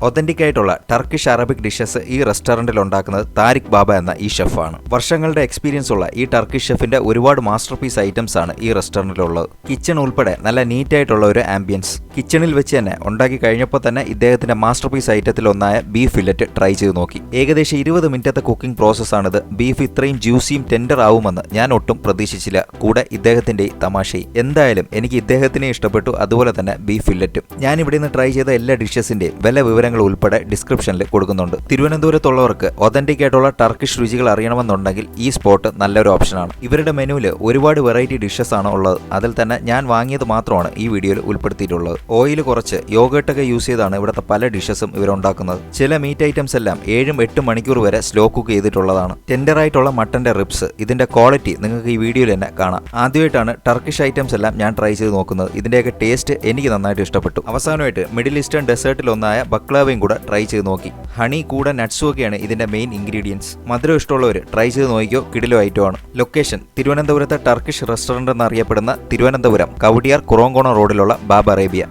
Authentic ആയിട്ടുള്ള Turkish Arabic dishes ഈ റെസ്റ്റോറന്റിൽ ഉണ്ടാക്കുന്നത് താരിഖ് ബാബ എന്ന ഈ ഷെഫാണ്. വർഷങ്ങളുടെ എക്സ്പീരിയൻസ് ഉള്ള ഈ ടർക്കിഷ് ഷെഫിന്റെ ഒരുപാട് മാസ്റ്റർ പീസ് ഐറ്റംസ് ആണ് ഈ റെസ്റ്റോറന്റിലുള്ളത്. കിച്ചൺ ഉൾപ്പെടെ നല്ല നീറ്റ് ആയിട്ടുള്ള ഒരു ആംബിയൻസ്. കിച്ചണിൽ വെച്ച് തന്നെ ഉണ്ടാക്കി കഴിഞ്ഞപ്പോൾ തന്നെ ഇദ്ദേഹത്തിന്റെ മാസ്റ്റർ പീസ് ഐറ്റത്തിൽ ഒന്നായ ബീഫ് ഫില്ലറ്റ് ട്രൈ ചെയ്ത് നോക്കി. ഏകദേശം 20 മിനിറ്റത്തെ കുക്കിംഗ് പ്രോസസ് ആണിത്. ബീഫ് ഇത്രയും ജ്യൂസിയും ടെൻഡർ ആവുമെന്ന് ഞാൻ ഒട്ടും പ്രതീക്ഷിച്ചില്ല. കൂടെ ഇദ്ദേഹത്തിന്റെ തമാശയും. എന്തായാലും എനിക്ക് ഇദ്ദേഹത്തിനെ ഇഷ്ടപ്പെട്ടു, അതുപോലെ തന്നെ ബീഫ് ഫില്ലറ്റും. ഞാൻ ഇവിടെ നിന്ന് ട്രൈ ചെയ്ത എല്ലാ ഡിഷസിന്റെയും വില വിവരങ്ങൾ ഉൾപ്പെടെ ഡിസ്ക്രിപ്ഷനിൽ കൊടുക്കുന്നുണ്ട്. തിരുവനന്തപുരത്തുള്ളവർക്ക് ഒതന്റിക് ആയിട്ടുള്ള ടർക്കിഷ് രുചികൾ അറിയണമെന്നുണ്ടെങ്കിൽ ഈ സ്പോട്ട് നല്ലൊരു ഓപ്ഷനാണ്. ഇവരുടെ മെനുവിൽ ഒരുപാട് വെറൈറ്റി ഡിഷസ് ആണ് ഉള്ളത്. അതിൽ തന്നെ ഞാൻ വാങ്ങിയത് മാത്രമാണ് ഈ വീഡിയോയിൽ ഉൾപ്പെടുത്തിയിട്ടുള്ളത്. ഓയിൽ കുറച്ച് യോഗേട്ടൊക്കെ യൂസ് ചെയ്താണ് ഇവിടുത്തെ പല ഡിഷസും ഇവരുണ്ടാക്കുന്നത്. ചില മീറ്റ് ഐറ്റംസ് എല്ലാം 7-8 മണിക്കൂർ വരെ സ്ലോ കുക്ക് ചെയ്തിട്ടുള്ളതാണ്. ടെൻഡർ ആയിട്ടുള്ള മട്ടന്റെ റിബ്സ്, ഇതിന്റെ ക്വാളിറ്റി നിങ്ങൾക്ക് ഈ വീഡിയോയിൽ തന്നെ കാണാം. ആദ്യമായിട്ടാണ് ടർക്കിഷ് ഐറ്റംസ് എല്ലാം ഞാൻ ട്രൈ ചെയ്ത് നോക്കുന്നത്. ഇതിന്റെയൊക്കെ ടേസ്റ്റ് എനിക്ക് നന്നായിട്ട് ഇഷ്ടപ്പെട്ടു. അവസാനമായിട്ട് മിഡിൽ ഈസ്റ്റേൺ ഡെസേർട്ടിൽ ഒന്നായ ബക്ലാവയും കൂടെ ട്രൈ ചെയ്ത് നോക്കി. ഹണി കൂടെ നട്ട്സും ഒക്കെയാണ് ഇതിന്റെ മെയിൻ ഇൻഗ്രീഡിയൻസ്. മധുരം ഇഷ്ടമുള്ളവർ ട്രൈ ചെയ്ത് നോക്കിയോ, കിടിലോ ഐറ്റമാണ്. ലൊക്കേഷൻ തിരുവനന്തപുരത്തെ ടർക്കിഷ് റെസ്റ്റോറന്റ് എന്നറിയപ്പെടുന്ന തിരുവനന്തപുരം കവടിയാർ കുറോങ്കോണം റോഡിലുള്ള ബാബ അറേബ്യ.